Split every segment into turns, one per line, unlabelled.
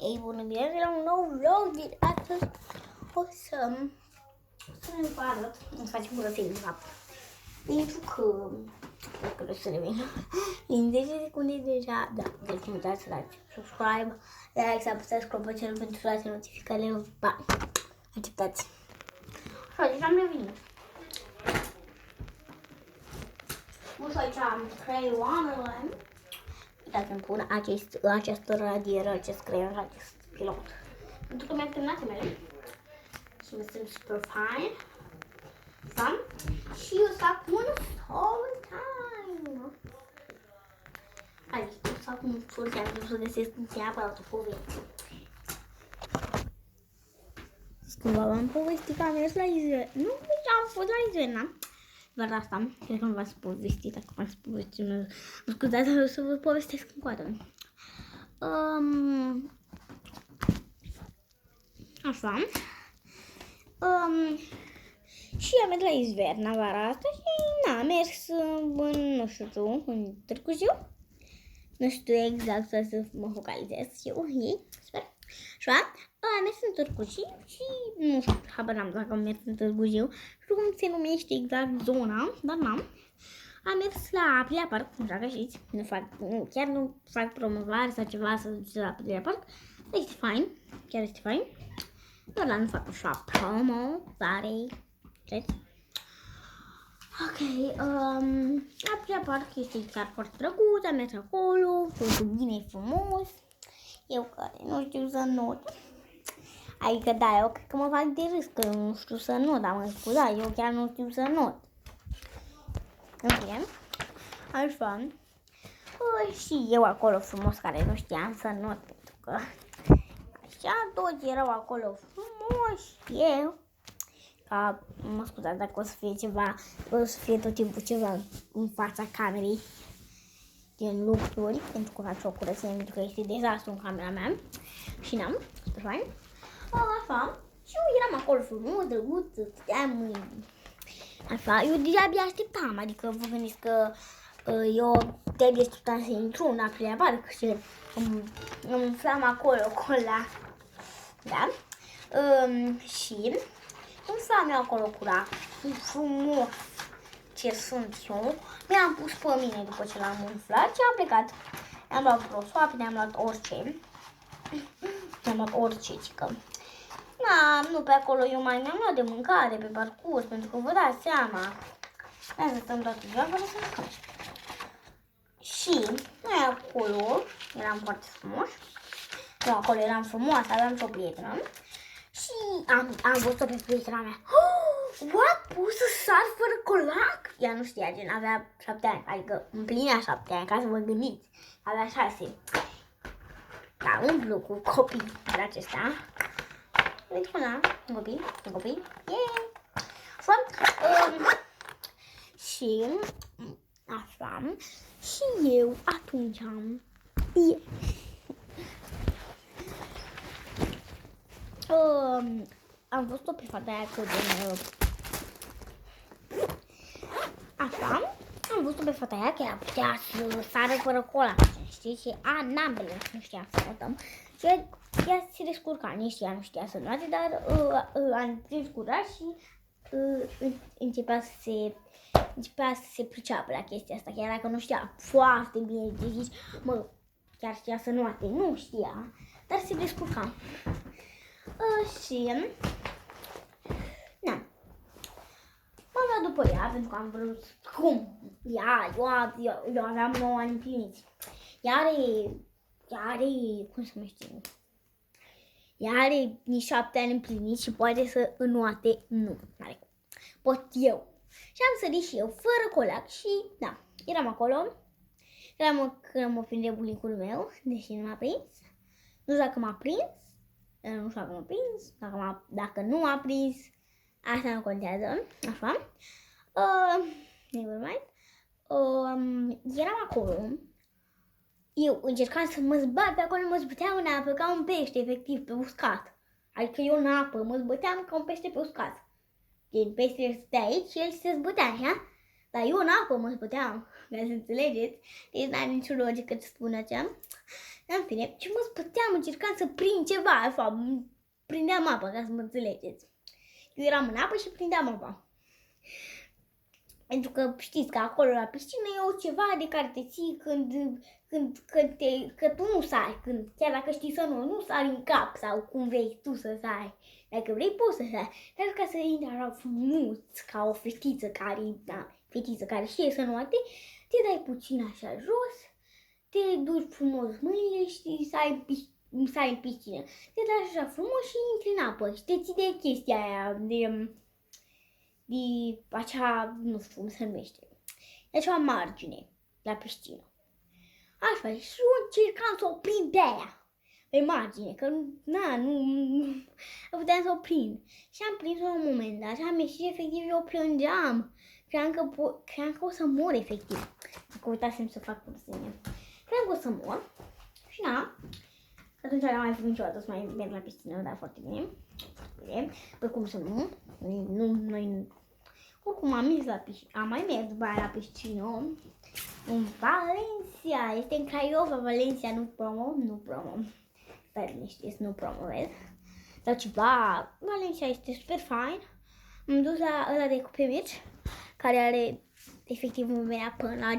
Ei, bună bine la un nou vlog din astăzi. O să ne arăt, îmi facem curățenie de fapt. Pentru că, dacă să revin, în 10 secunde deja, da, deci nu uitați să dați subscribe, like, să apăsați clopoțelul pentru toate notificările, ba, acceptați. Așa, deci am revenit. Nu știu, aici am creioanele. Uitați-mi pun această radieră, acest creion, acest pilot. Pentru că mi-am terminat mele și mă simt super fine. Fun. Și o să fac un story time. Hai, o să fac un story time, o să găsesc neapărat o poveste. Cumva v-am povestit că am mers la Izrael. Nu, am fost la Izrael, n-am? Doar asta, cred că nu v-ați povestit, dacă v-ați povestit, mă scuzați, o să vă povestesc încă o dată. Așa. Și am mers la Izverna vara asta și am mers în, nu știu tu, în Târgu Jiu. Nu știu exact să mă focalizez eu, ei, sper. Așa, am mers în Târgu Jiu și nu știu, habar n-am dacă am mers în Târgu Jiu. Știu cum se numește exact zona, dar n-am. Am mers la Aprilia Park, nu știu dacă știți, chiar nu fac promovare sau ceva să duceți la Aprilia Park. Este fain, chiar este fain. Doar la nu fac așa promovare, știți? Ok, Aprilia Park este chiar foarte drăguț, am mers acolo, totul bine, frumos. Eu care nu știu să not. Adică da, eu cred că mă fac de râs că nu știu să not, dar mă scuzați, eu chiar nu știu să not. În fine, așa. Și eu acolo frumos care nu știam să not, pentru că așa toți erau acolo frumos și eu. Ca, mă scuzați dacă o să fie ceva, o să fie tot timpul ceva în fața camerei. Din lucruri, pentru că fac o curățenie, pentru că este dezastru în camera mea. Și n-am, super fain. Așa, și eu eram acolo frumos, drăguț, stăteam, așa, eu deja abia așteptam, adică vă gândiți că eu trebuie să intru în Aprilia Park și îmi umflam acolo cu ăla, da? Și umflam eu acolo cu ăla, frumos. Ce sunt eu, mi-am pus pe mine după ce l-am umflat și am plecat. Mi-am luat grosoape, mi-am luat orice. Mi-am luat orice, cică. Da, nu pe acolo, eu mai mi-am luat de mâncare pe parcurs, pentru că vă dați seama. Hai să stăm toată ziua fără să mâncăm. Și noi acolo eram foarte frumoși. Eu acolo eram frumoasă, aveam și o prietenă. Și am văzut-o pe prietena mea. What? Poți să sari fără colac? Ea nu știa, gen, avea 7 ani, adică împlinea 7 ani, ca să vă gândiți. Avea 6. Da, umplu cu copii de acestea. Deci, una, un copii, yeah! Și, așa, și eu atunci am, am văzut-o pe fata aia că așa, am văzut-o pe fata aia că ea putea să sară fără cola, știi? Și ambele nu știa să notăm. Și ea se descurca, nici ea nu știa să noate, dar am descurcat și începea să se priceapă la chestia asta, chiar dacă nu știa foarte bine de zis, mă, chiar știa să noate, nu știa, dar se descurca. Și, na, m-am luat după ea, pentru că am vrut, cum, eu aveam 9 ani împliniți. Ea are, cum se numește, ea are nici 7 ani împliniți și poate să înoate, nu, are cum, pot eu. Și am sărit și eu, fără colac și, da, eram acolo, când mă prinde bunicul meu, deși nu m-a prins, nu știu dacă m-a prins, nu știu dacă m-a prins, dacă nu m-a prins, asta nu contează, așa. Nevermind. Eram acolo, eu încercam să mă zbat pe acolo, mă zbăteam în apă ca un pește, efectiv, pe uscat. Adică eu în apă mă zbăteam ca un pește pe uscat. Deci peștele stătea aici și el se zbătea, așa? Dar eu în apă mă zbăteam, ca să înțelegeți. Deci n-are nicio logică ce spun așa. În fine, și mă spăteam, încercam să prind ceva, așa, prindeam apă, ca să mă înțelegeți. Eu eram în apă și prindeam apa. Pentru că știți că acolo la piscină e o ceva de care te ții că tu nu sari, chiar dacă știi să nu sari în cap sau cum vrei tu să sari. Dacă vrei poți să sari, dar ca să intri așa frumos ca o fetiță care știe să nu te dai puțin așa jos, te duci frumos mâinile și sari în piscină. Te dai așa frumos și intri în apă și te ții de chestia aia, de acea, nu știu cum se numește, de acea margine la piscină. Așa, și eu încercam să o prind pe aia, pe margine, că nu puteam să o prind. Și am prins-o la un moment dat și am ieșit efectiv, eu plângeam. Cream că o să mor efectiv. Dacă uitasem să fac curățenie. Cream că o să mor. Și atunci n-am mai făcut niciodată să mai merg la piscină, dar foarte bine. Păi cum să nu? Noi oricum am mai mers după aia la piscină. În Valencia, este în Craiova, Valencia, nu promo. Stai liniștiți, nu promovez. Sau ceva, Valencia este super fain. Am dus la ăla de cupe mici, care are, efectiv, îmi venea până la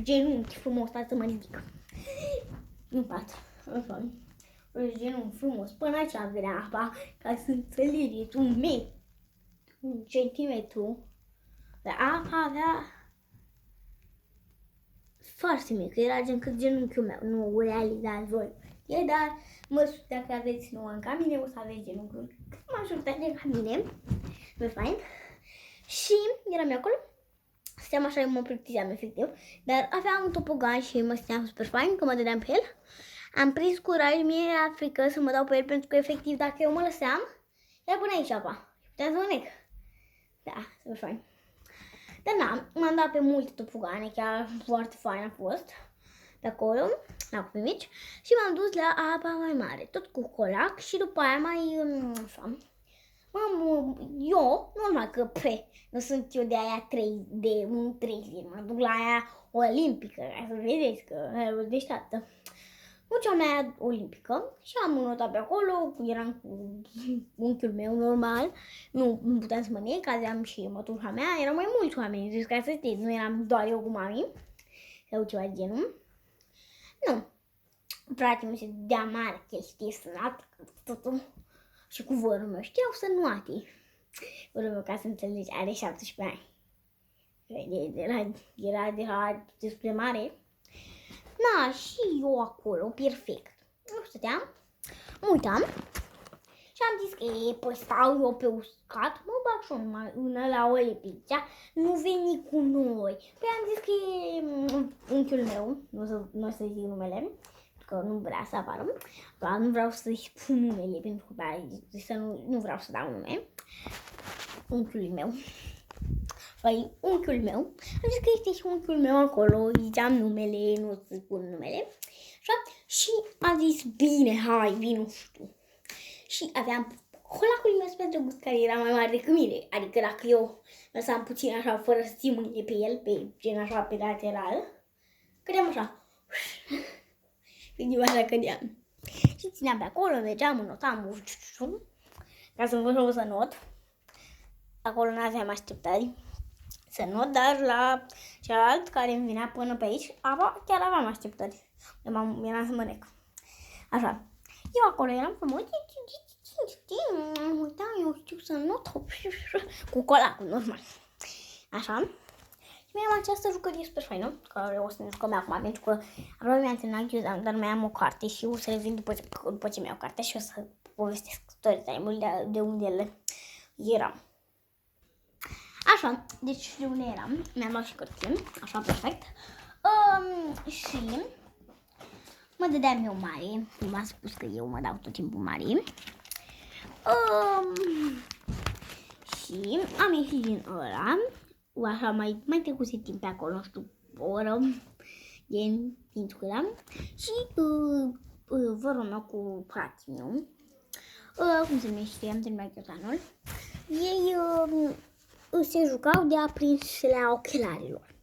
genunchi frumos, să mă ridic. În față, genunchi frumos, până aici venea apa, ca să înțelegeți, un centimetru. Dar apa avea foarte mică, era gen cât genunchiul meu, nu realizați voi. Dar dacă aveți nouă ca mine, o să aveți genunchiul cât majoritate ca mine. E fain. Și eram eu acolo, stăteam așa, eu mă plictiseam efectiv, dar aveam un topogan și mă stăteam super fain, că mă dădeam pe el. Am prins curaj, mie era frică să mă dau pe el, pentru că efectiv dacă eu mă lăseam, era până aici apa. Puteam să mă nec. Da, super fain. Dar m-am dat pe multe topogane, chiar foarte fain a fost de acolo, la copii mici, și m-am dus la apa mai mare, tot cu colac și după aia așa. Eu, normal că nu sunt eu de aia 3 zile, mă duc la aia olimpică, ca să vedeți că e deșteaptă. Cea mea olimpică și am notat pe acolo, eram cu unchiul meu normal, nu puteam să mă nec, aveam și mătușa mea, erau mai mulți oameni, deci ca să știți, nu eram doar eu cu mami sau ceva de genul. Nu, frate mi se dea mare chestie sănată, totul, și cu vărul meu, știau să nuate. Vărul meu, ca să înțelegi, are 17 ani. Era despre mare. Și eu acolo, perfect. Nu stăteam, mă uitam și am zis că stau eu pe uscat, mă bag și una la o lepicea, nu veni cu noi. Păi am zis că e unchiul meu, nu o să zic numele, că nu vrea să apară, dar nu vreau să-i spun numele, pentru că nu vreau să dau nume. Unchiul meu. Păi, unchiul meu, am zis că este și unchiul meu acolo, ziceam numele, nu să spun numele, așa, și am zis, bine, hai, vino și tu. Și aveam colacul meu super drăguț, care era mai mare decât mine, adică dacă eu lăsam puțin așa, fără să țin mâinile pe el, pe gen așa, pe lateral, cădeam așa, așa cădeam. Și țineam pe acolo, mergeam, notam, ca să învăț să not. Acolo n-aveam așteptări să not, dar la celălalt care îmi venea până pe aici, chiar aveam așteptări. Eram să mă nec. Așa. Eu acolo eram frumos, uitam, eu știu să not cu colacul, normal. Așa. Și mi-am această jucărie super faină, care o să ne jucăm acum, pentru că aproape mi-am terminat, dar mai am o carte și o să revin după ce mi-au cartea și o să povestesc story time-ul de unde ele eram. Așa, deci de unde eram, mi-am luat și cărțile, așa, perfect. Și mă dădeam eu mare, m-am spus că eu mă dau tot timpul mare. Și am ieșit din ăla, așa, mai trecuse timp pe acolo, nu știu, o oră, din ăla. Și vărul meu cu frații meu, cum se numește, am terminat chiotanul, ei se jucau de aprinsele ochelarilor,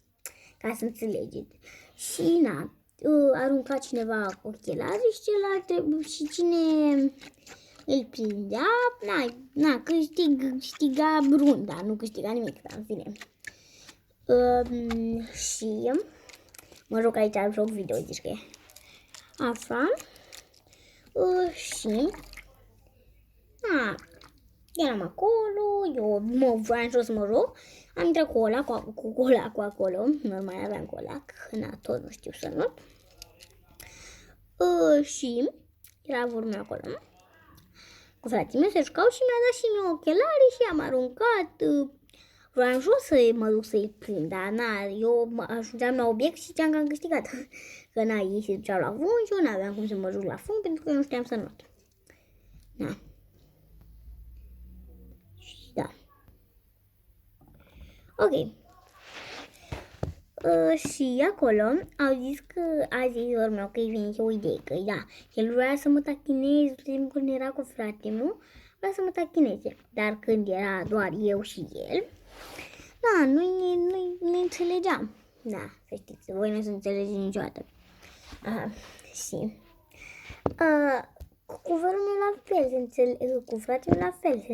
ca să înțelegeți. Și arunca cineva ochelari și celălalt și cine îl prindea, câștiga runda, nu câștiga nimic, dar în fine. Și mă rog, aici joc video, zici că e. Așa. Și eram acolo, eu voiam jos să mă rog, am intrat cu colacul acolo, normal aveam colac, tot nu știu să not. Și era vorba acolo cu frații mei, se jucau și mi-a dat și mie ochelari și am aruncat. Vreau jos să mă duc să-i prind, dar eu ajungeam la obiect și știam că am câștigat. Că ei se duceau la fund și eu n-aveam cum să mă duc la fund pentru că eu nu știam să not. Da. Ok. Și acolo au zis că a zis meu că îi vine și o idee, că da, el vrea să mă tachineze, când era cu fratele meu, vrea să mă tachineze, dar când era doar eu și el, da, nu înțelegeam. Da, să știți, voi nu se înțelegeți niciodată. Și cu vărul meu la fel, cu fratele meu la fel, se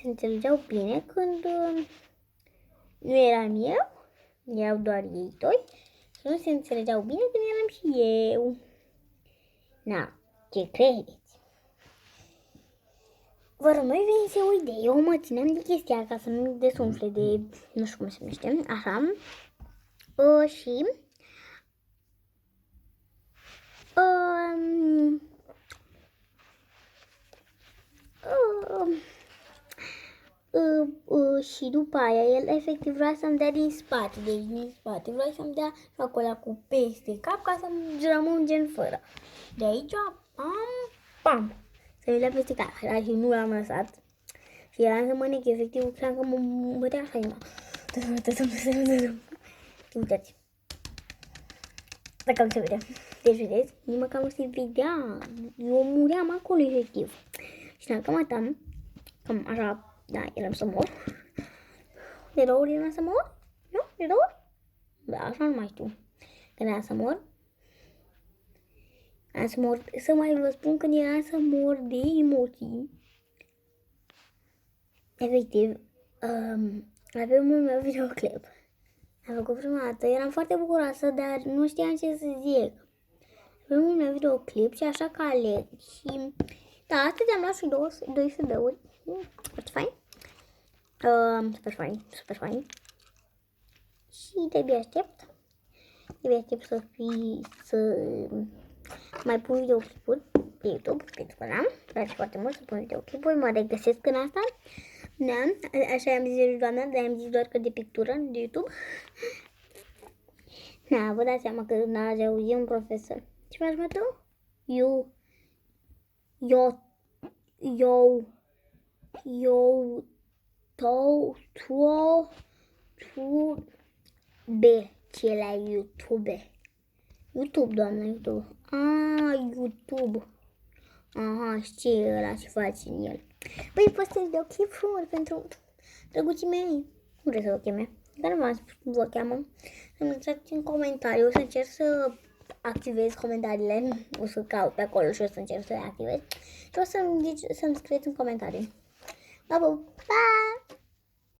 înțelegeau bine când nu eram eu, erau doar ei doi și nu se înțelegeau bine când eram și eu. Na, ce credeți? Vărul meu venise o idee, eu mă țineam de chestia ca să nu desumfle de, nu știu cum se numește, așa. Și și după aia el efectiv vrea să-mi dea din spate, vrea să-mi dea acolo cu peste cap ca să-mi rămân gen fără. De aici, pam, să-mi dea peste cap, dar și nu l-am lăsat. Și eram să mănânc, efectiv, cred că mă bătea așa inima. Uitați. Dacă nu se vede. Deci, vedeți, nici măcar nu se vedea. Eu muream acolo, efectiv. Și dacă mă tam, cam așa, da, eram să mor. De două ori eram să mor? Nu? De două ori? Da, așa nu mai știu. Când eram să mor. Am să mor, să mai vă spun când eram să mor de emoții. Efectiv, avem un meu videoclip. Am făcut prima dată, eram foarte bucuroasă, dar nu știam ce să zic. Avem un meu videoclip și așa ca aleg. Și da, astăzi am luat și 2 CD-uri. Foarte fain. Super fain. Și de-abia aștept. Să mai pun videoclipuri pe YouTube, pentru că n-am. Place foarte mult să pun videoclipuri, mă regăsesc în asta. Da, așa am zis doamna, dar am zis doar că de pictură, de YouTube. Da, vă dați seama că n-ați auzit un profesor. Ce faci, mă, tu? Ce la YouTube? YouTube, doamna, YouTube. YouTube. Aha, știi ăla ce face în el. Păi, postez videoclip frumos pentru drăguții mei. Nu vreau să vă cheme, dar nu v-am spus cum vă cheamă. Să-mi lăsați în comentarii, o să încerc să activez comentariile. O să caut pe acolo și o să încerc să le activez. Și o să-mi scrieți în comentarii. Pa!